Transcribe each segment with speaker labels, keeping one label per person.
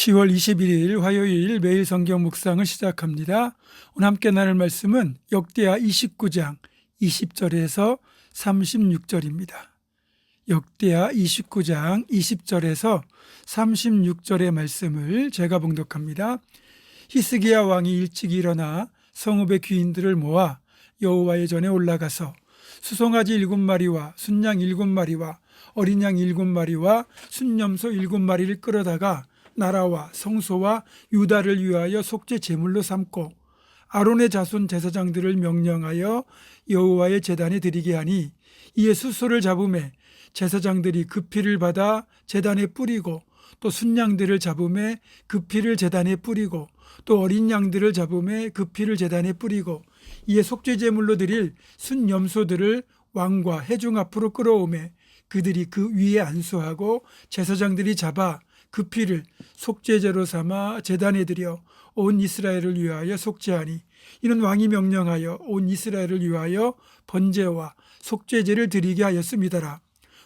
Speaker 1: 10월 21일 화요일 매일 성경 묵상을 시작합니다. 오늘 함께 나눌 말씀은 역대하 29장 20절에서 36절입니다. 역대하 29장 20절에서 36절의 말씀을 제가 봉독합니다. 히스기야 왕이 일찍 일어나 성읍의 귀인들을 모아 여호와의 전에 올라가서 수송아지 7마리와 순양 7마리와 어린 양 7마리와 순염소 7마리를 끌어다가 나라와 성소와 유다를 위하여 속죄 제물로 삼고 아론의 자손 제사장들을 명령하여 여호와의 제단에 드리게 하니 이에 수소를 잡음에 제사장들이 그 피를 받아 제단에 뿌리고 또 순양들을 잡음에 그 피를 제단에 뿌리고 또 어린 양들을 잡음에 그 피를 제단에 뿌리고 이에 속죄 제물로 드릴 순염소들을 왕과 회중 앞으로 끌어오매 그들이 그 위에 안수하고 제사장들이 잡아 그 피를 속죄제로 삼아 제단에 드려 온 이스라엘을 위하여 속죄하니 이는 왕이 명령하여 온 이스라엘을 위하여 번제와 속죄제를 드리게 하였음이더라.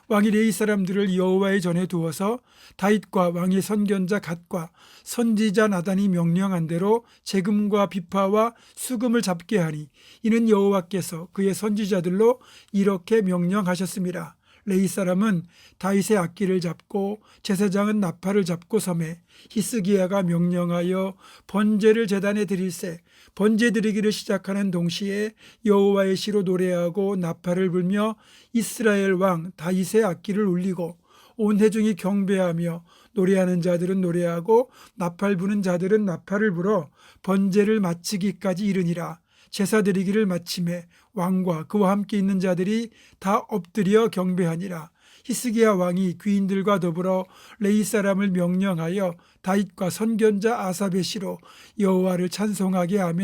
Speaker 1: 왕이 레위 사람들을 여호와의 전에 두어서 다윗과 왕의 선견자 갓과 선지자 나단이 명령한 대로 재금과 비파와 수금을 잡게 하니 이는 여호와께서 그의 선지자들로 이렇게 명령하셨습니다. 레위 사람은 다윗의 악기를 잡고 제사장은 나팔을 잡고 섬에 히스기야가 명령하여 번제를 제단에 드릴새 번제 드리기를 시작하는 동시에 여호와의 시로 노래하고 나팔을 불며 이스라엘 왕 다윗의 악기를 울리고 온 회중이 경배하며 노래하는 자들은 노래하고 나팔 부는 자들은 나팔을 불어 번제를 마치기까지 이르니라. 제사 드리기를 마침에 왕과 그와 함께 있는 자들이 다 엎드려 경배하니라. 히스기야 왕이 귀인들과 더불어 레위 사람을 명령하여 다윗과 선견자 아삽의 시로 여호와를 찬송하게 하며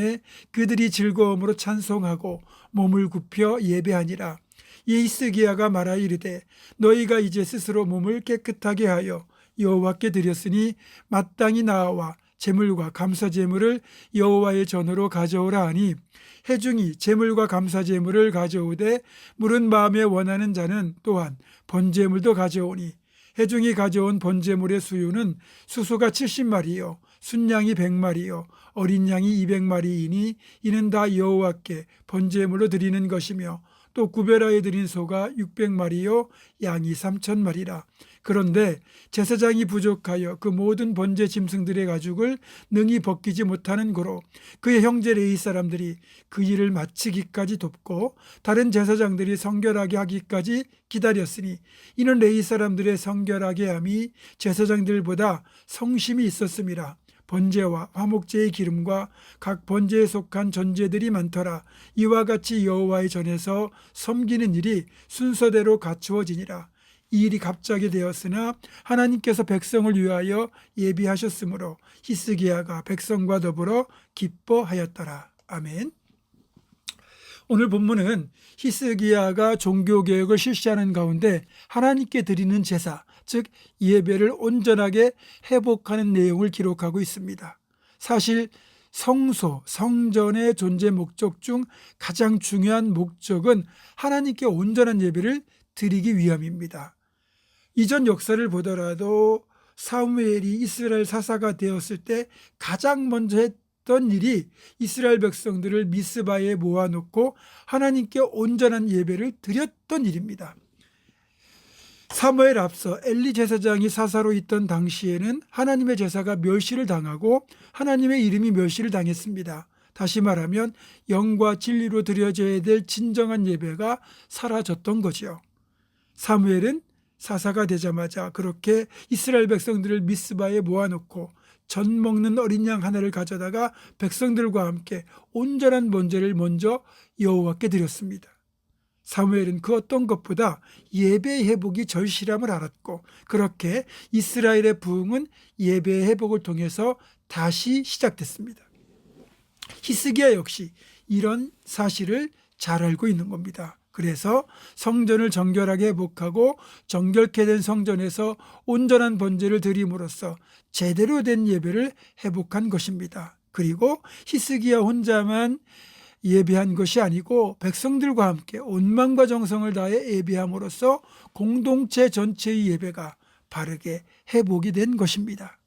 Speaker 1: 그들이 즐거움으로 찬송하고 몸을 굽혀 예배하니라. 이 히스기야가 말하 이르되 너희가 이제 스스로 몸을 깨끗하게 하여 여호와께 드렸으니 마땅히 나와 제물과 감사 제물을 여호와의 전으로 가져오라 하니 회중이 제물과 감사 제물을 가져오되 물은 마음에 원하는 자는 또한 번제물도 가져오니 회중이 가져온 번제물의 수유는 수소가 70마리요 순양이 100마리요 어린 양이 200마리이니 이는 다 여호와께 번제물로 드리는 것이며 또 구별하여 드린 소가 600마리요 양이 3,000마리라. 그런데 제사장이 부족하여 그 모든 번제 짐승들의 가죽을 능히 벗기지 못하는 고로 그의 형제 레위 사람들이 그 일을 마치기까지 돕고 다른 제사장들이 성결하게 하기까지 기다렸으니 이는 레위 사람들의 성결하게 함이 제사장들보다 성심이 있었음이라. 번제와 화목제의 기름과 각 번제에 속한 전제들이 많더라. 이와 같이 여호와의 전에서 섬기는 일이 순서대로 갖추어지니라. 이 일이 갑자기 되었으나 하나님께서 백성을 위하여 예비하셨으므로 히스기야가 백성과 더불어 기뻐하였더라. 아멘. 오늘 본문은 히스기야가 종교개혁을 실시하는 가운데 하나님께 드리는 제사, 즉 예배를 온전하게 회복하는 내용을 기록하고 있습니다. 사실 성소, 성전의 존재 목적 중 가장 중요한 목적은 하나님께 온전한 예배를 드리기 위함입니다. 이전 역사를 보더라도 사무엘이 이스라엘 사사가 되었을 때 가장 먼저 했던 일이 이스라엘 백성들을 미스바에 모아놓고 하나님께 온전한 예배를 드렸던 일입니다. 사무엘 앞서 엘리 제사장이 사사로 있던 당시에는 하나님의 제사가 멸시를 당하고 하나님의 이름이 멸시를 당했습니다. 다시 말하면 영과 진리로 드려져야 될 진정한 예배가 사라졌던 거죠. 사무엘은 사사가 되자마자 그렇게 이스라엘 백성들을 미스바에 모아놓고 전 먹는 어린 양 하나를 가져다가 백성들과 함께 온전한 번제를 먼저 여호와께 드렸습니다. 사무엘은 그 어떤 것보다 예배의 회복이 절실함을 알았고 그렇게 이스라엘의 부흥은 예배의 회복을 통해서 다시 시작됐습니다. 히스기야 역시 이런 사실을 잘 알고 있는 겁니다. 그래서 성전을 정결하게 회복하고 정결케 된 성전에서 온전한 번제를 드림으로써 제대로 된 예배를 회복한 것입니다. 그리고 히스기야 혼자만 예배한 것이 아니고 백성들과 함께 온 마음과 정성을 다해 예배함으로써 공동체 전체의 예배가 바르게 회복이 된 것입니다.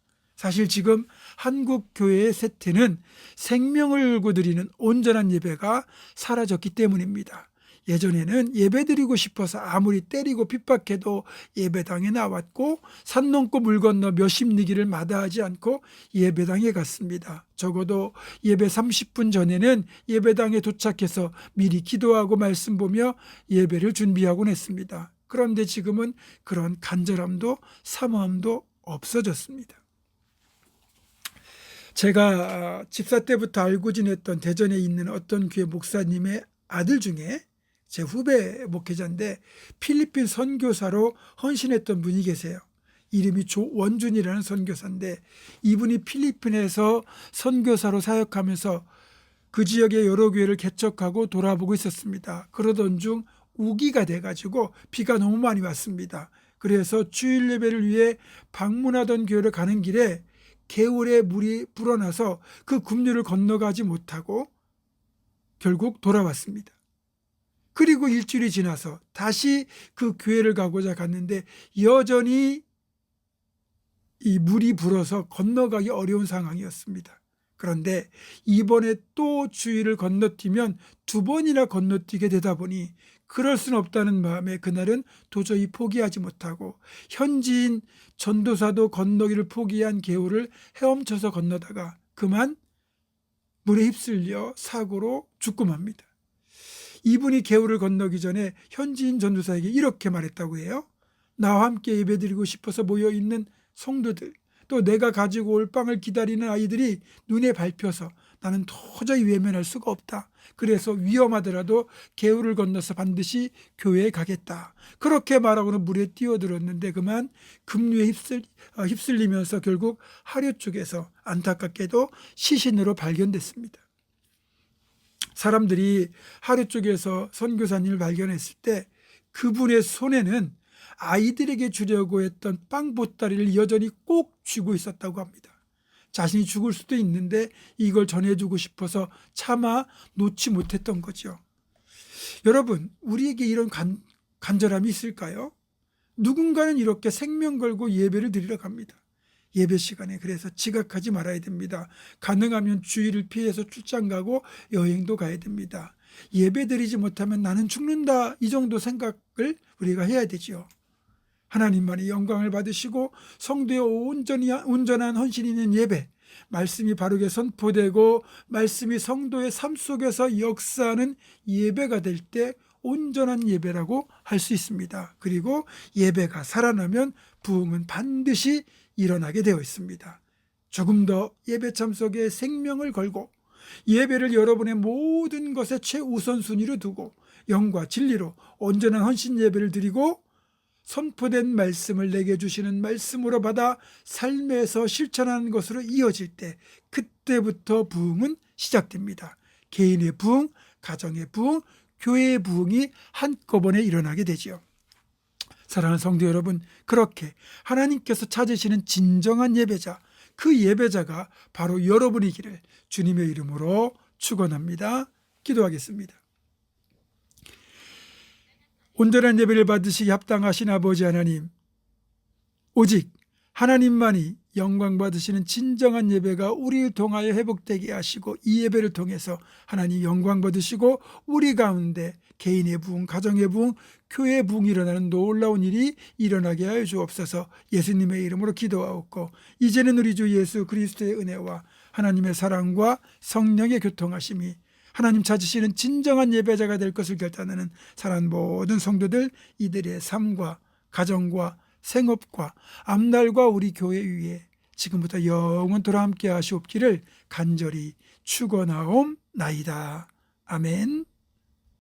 Speaker 1: 사실 지금 한국 교회의 세태는 생명을 걸고 드리는 온전한 예배가 사라졌기 때문입니다. 예전에는 예배드리고 싶어서 아무리 때리고 핍박해도 예배당에 나왔고 산 넘고 물 건너 몇십 리길을 마다하지 않고 예배당에 갔습니다. 적어도 예배 30분 전에는 예배당에 도착해서 미리 기도하고 말씀 보며 예배를 준비하곤 했습니다. 그런데 지금은 그런 간절함도 사모함도 없어졌습니다. 제가 집사 때부터 알고 지냈던 대전에 있는 어떤 교회 목사님의 아들 중에 제 후배 목회자인데 필리핀 선교사로 헌신했던 분이 계세요. 이름이 조원준이라는 선교사인데 이분이 필리핀에서 선교사로 사역하면서 그 지역의 여러 교회를 개척하고 돌아보고 있었습니다. 그러던 중 우기가 돼가지고 비가 너무 많이 왔습니다. 그래서 주일 예배를 위해 방문하던 교회를 가는 길에 개울에 물이 불어나서 그 급류를 건너가지 못하고 결국 돌아왔습니다. 그리고 일주일이 지나서 다시 그 교회를 가고자 갔는데 여전히 이 물이 불어서 건너가기 어려운 상황이었습니다. 그런데 이번에 또 주일을 건너뛰면 두 번이나 건너뛰게 되다 보니 그럴 수는 없다는 마음에 그날은 도저히 포기하지 못하고 현지인 전도사도 건너기를 포기한 개울을 헤엄쳐서 건너다가 그만 물에 휩쓸려 사고로 죽고 맙니다. 이분이 개울을 건너기 전에 현지인 전도사에게 이렇게 말했다고 해요. 나와 함께 예배드리고 싶어서 모여있는 성도들, 또 내가 가지고 올 빵을 기다리는 아이들이 눈에 밟혀서 나는 도저히 외면할 수가 없다. 그래서 위험하더라도 개울을 건너서 반드시 교회에 가겠다. 그렇게 말하고는 물에 뛰어들었는데 그만 급류에 휩쓸리면서 결국 하류 쪽에서 안타깝게도 시신으로 발견됐습니다. 사람들이 하류 쪽에서 선교사님을 발견했을 때 그분의 손에는 아이들에게 주려고 했던 빵 보따리를 여전히 꼭 쥐고 있었다고 합니다. 자신이 죽을 수도 있는데 이걸 전해주고 싶어서 차마 놓지 못했던 거죠. 여러분, 우리에게 이런 간절함이 있을까요? 누군가는 이렇게 생명 걸고 예배를 드리러 갑니다. 예배 시간에 그래서 지각하지 말아야 됩니다. 가능하면 주일을 피해서 출장 가고 여행도 가야 됩니다. 예배 드리지 못하면 나는 죽는다, 이 정도 생각을 우리가 해야 되죠. 하나님만이 영광을 받으시고 성도의 온전한 헌신 있는 예배, 말씀이 바르게 선포되고 말씀이 성도의 삶 속에서 역사하는 예배가 될 때 온전한 예배라고 할 수 있습니다. 그리고 예배가 살아나면 부흥은 반드시 일어나게 되어 있습니다. 조금 더 예배 참석에 생명을 걸고 예배를 여러분의 모든 것에 최우선순위로 두고 영과 진리로 온전한 헌신 예배를 드리고 선포된 말씀을 내게 주시는 말씀으로 받아 삶에서 실천하는 것으로 이어질 때 그때부터 부흥은 시작됩니다. 개인의 부흥, 가정의 부흥, 교회의 부흥이 한꺼번에 일어나게 되지요. 사랑하는 성도 여러분, 그렇게 하나님께서 찾으시는 진정한 예배자, 그 예배자가 바로 여러분이기를 주님의 이름으로 축원합니다. 기도하겠습니다. 온전한 예배를 받으시기 합당하신 아버지 하나님, 오직 하나님만이 영광 받으시는 진정한 예배가 우리를 통하여 회복되게 하시고 이 예배를 통해서 하나님 영광 받으시고 우리 가운데 개인의 부흥, 가정의 부흥, 교회의 부흥이 일어나는 놀라운 일이 일어나게 하여 주옵소서. 예수님의 이름으로 기도하옵고 이제는 우리 주 예수 그리스도의 은혜와 하나님의 사랑과 성령의 교통하심이 하나님 찾으시는 진정한 예배자가 될 것을 결단하는 사랑하는 모든 성도들, 이들의 삶과 가정과 생업과 앞날과 우리 교회 위에 지금부터 영원토록 함께 하시옵기를 간절히 축원하옵나이다. 아멘.